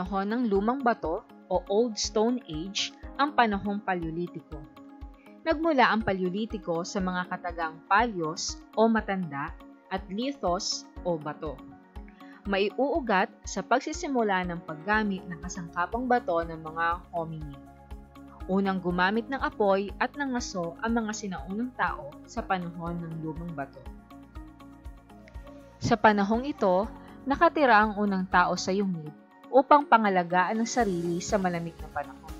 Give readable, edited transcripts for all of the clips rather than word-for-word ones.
panahon ng lumang bato o Old Stone Age ang panahong Paleolitiko. Nagmula ang Paleolitiko sa mga katagang Paleos o matanda at Lithos o bato. Maiuugat sa pagsisimula ng paggamit ng kasangkapang bato ng mga hominid. Unang gumamit ng apoy at ng aso ang mga sinaunang tao sa panahon ng lumang bato. Sa panahong ito, nakatira ang unang tao sa yungib upang pangalagaan ang sarili sa malamig na panahon.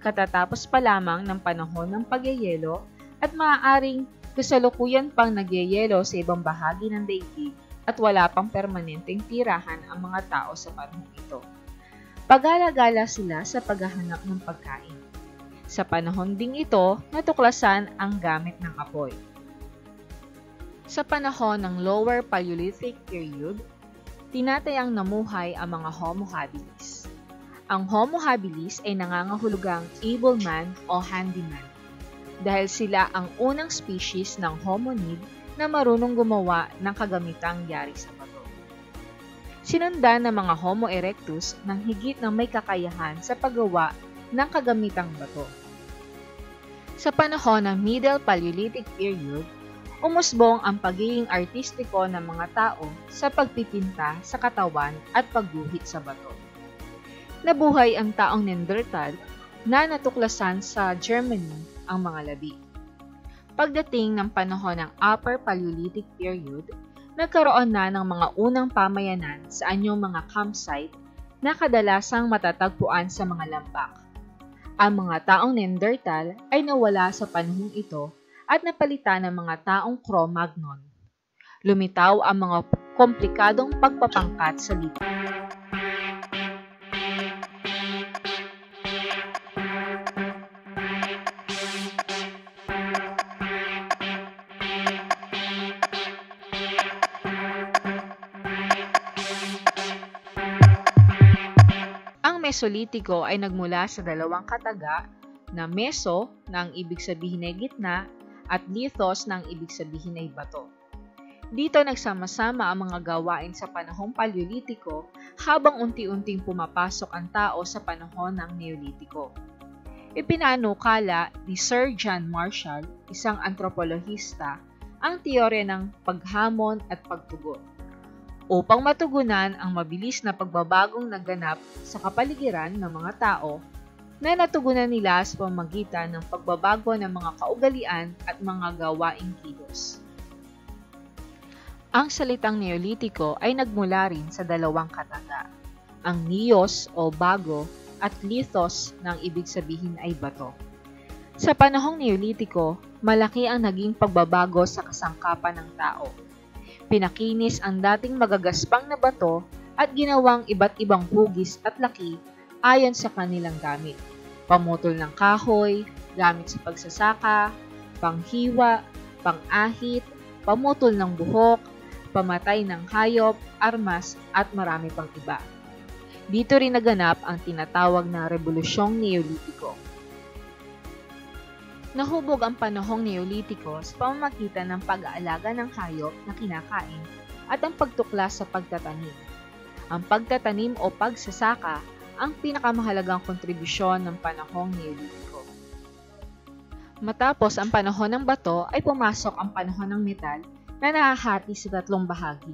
Katatapos pa lamang ng panahon ng pagyayelo at maaaring kasalukuyan pang nagyayelo sa ibang bahagi ng daigdig at wala pang permanenteng tirahan ang mga tao sa panahong ito. Pag-alagala sila sa paghahanap ng pagkain. Sa panahon ding ito, natuklasan ang gamit ng apoy. Sa panahon ng Lower Paleolithic period, tinatayang namuhay ang mga Homo habilis. Ang Homo habilis ay nangangahulugang able man o handyman dahil sila ang unang species ng hominid na marunong gumawa ng kagamitang yari sa bato. Sinundan ng mga Homo erectus ng higit na may kakayahan sa paggawa ng kagamitang bato. Sa panahon ng Middle Paleolithic period, umusbong ang pagiging artistiko ng mga tao sa pagpipinta sa katawan at pagguhit sa bato. Nabuhay ang taong Neanderthal na natuklasan sa Germany ang mga labi. Pagdating ng panahon ng Upper Paleolithic period, nagkaroon na ng mga unang pamayanan sa anyong mga campsite na kadalasang matatagpuan sa mga lambak. Ang mga taong Neanderthal ay nawala sa panahong ito at napalitan ng mga taong Cro-Magnon. Lumitaw ang mga komplikadong pagpapangkat sa lipunan. Ang Mesolitiko ay nagmula sa dalawang kataga na meso na ang ibig sabihin ay gitna at lithos na ang ibig sabihin ay bato. Dito nagsama-sama ang mga gawain sa panahong Paleolitiko habang unti-unting pumapasok ang tao sa panahon ng Neolitiko. Ipinanukala ni Sir John Marshall, isang antropolohista, ang teorya ng paghamon at pagtugon upang matugunan ang mabilis na pagbabagong naganap sa kapaligiran ng mga tao na natugunan nila sa pamamagitan ng pagbabago ng mga kaugalian at mga gawaing kilos. Ang salitang Neolitiko ay nagmula rin sa dalawang kataga, ang Neos o bago at Lithos na ang ibig sabihin ay bato. Sa panahong Neolitiko, malaki ang naging pagbabago sa kasangkapan ng tao. Pinakinis ang dating magagaspang na bato at ginawang iba't ibang hugis at laki ayon sa kanilang gamit. Pamutol ng kahoy, gamit sa pagsasaka, panghiwa, pang-ahit, pamutol ng buhok, pamatay ng hayop, armas, at marami pang iba. Dito rin naganap ang tinatawag na Rebolusyong Neolitiko. Nahubog ang panahong Neolitiko sa pamamagitan ng pag-aalaga ng hayop na kinakain at ang pagtuklas sa pagtatanim. Ang pagtatanim o pagsasaka ang pinakamahalagang kontribusyon ng panahong Neolitiko. Matapos ang panahon ng bato ay pumasok ang panahon ng metal na nahahati sa tatlong bahagi.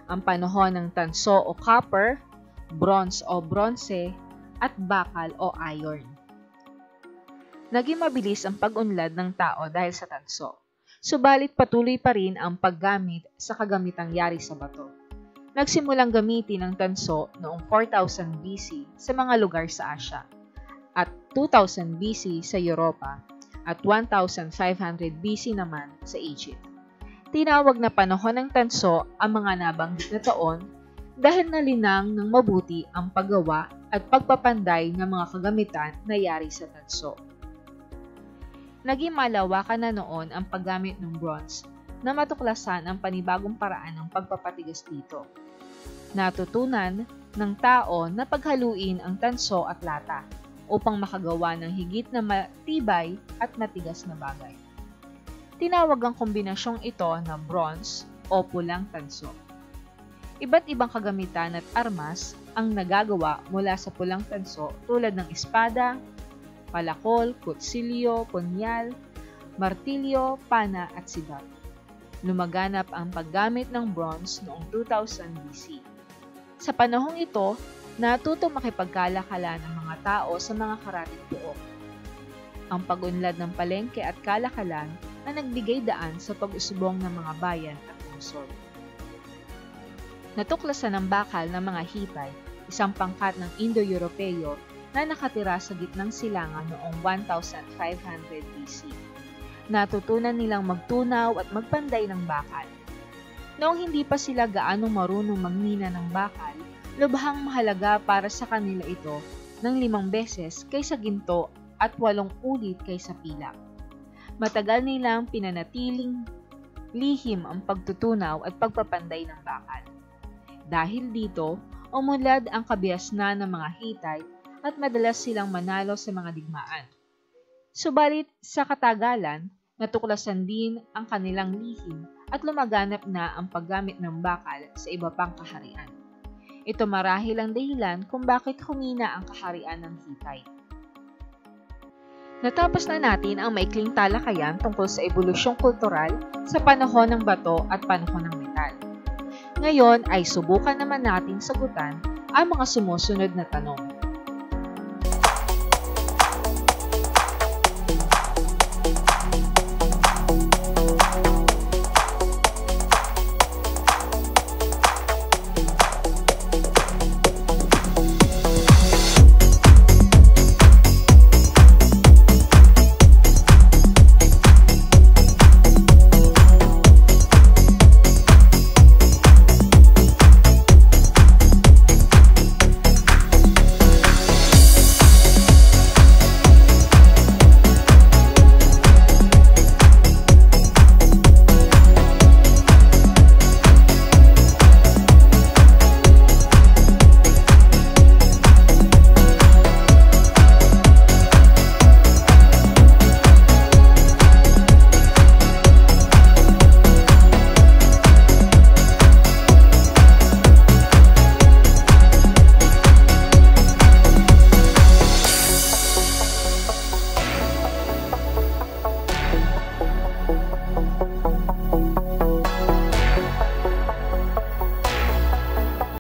Ang panahon ng tanso o copper, bronze o bronze, at bakal o iron. Naging mabilis ang pag-unlad ng tao dahil sa tanso, subalit patuloy pa rin ang paggamit sa kagamitang yari sa bato. Nagsimulang gamitin ang tanso noong 4000 BC sa mga lugar sa Asya, at 2000 BC sa Europa, at 1500 BC naman sa Egypt. Tinawag na panahon ng tanso ang mga nabanggit na taon dahil nalinang ng mabuti ang paggawa at pagpapanday ng mga kagamitan na yari sa tanso. Naging malawakan na noon ang paggamit ng bronze na matuklasan ang panibagong paraan ng pagpapatigas dito. Natutunan ng tao na paghaluin ang tanso at lata upang makagawa ng higit na matibay at matigas na bagay. Tinawag ang kombinasyong ito na bronze o pulang tanso. Iba't ibang kagamitan at armas ang nagagawa mula sa pulang tanso tulad ng espada, palakol, kutsilyo, punyal, martilyo, pana at sibat. Lumaganap ang paggamit ng bronze noong 2000 BC. Sa panahong ito, natuto makipagkalakalan ng mga tao sa mga karatig pook. Ang pag-unlad ng palengke at kalakalan na nagbigay daan sa pag-usbong ng mga bayan at lungsod. Natuklasan ng bakal ng mga Hittite, isang pangkat ng Indo-Europeo na nakatira sa gitnang silangan noong 1500 BC. Natutunan nilang magtunaw at magpanday ng bakal. Noong hindi pa sila gaanong marunong magmina ng bakal, lubhang mahalaga para sa kanila ito ng 5 beses kaysa ginto at 8 ulit kaysa pilak. Matagal nilang pinanatiling lihim ang pagtutunaw at pagpapanday ng bakal. Dahil dito, umunlad ang kabiasnan ng mga Hittite at madalas silang manalo sa mga digmaan. Subalit sa katagalan, natuklasan din ang kanilang lihim at lumaganap na ang paggamit ng bakal sa iba pang kaharian. Ito marahil ang dahilan kung bakit humina ang kaharian ng Hittite. Natapos na natin ang maikling talakayan tungkol sa ebolusyong kultural sa panahon ng bato at panahon ng metal. Ngayon ay subukan naman natin sagutan ang mga sumusunod na tanong.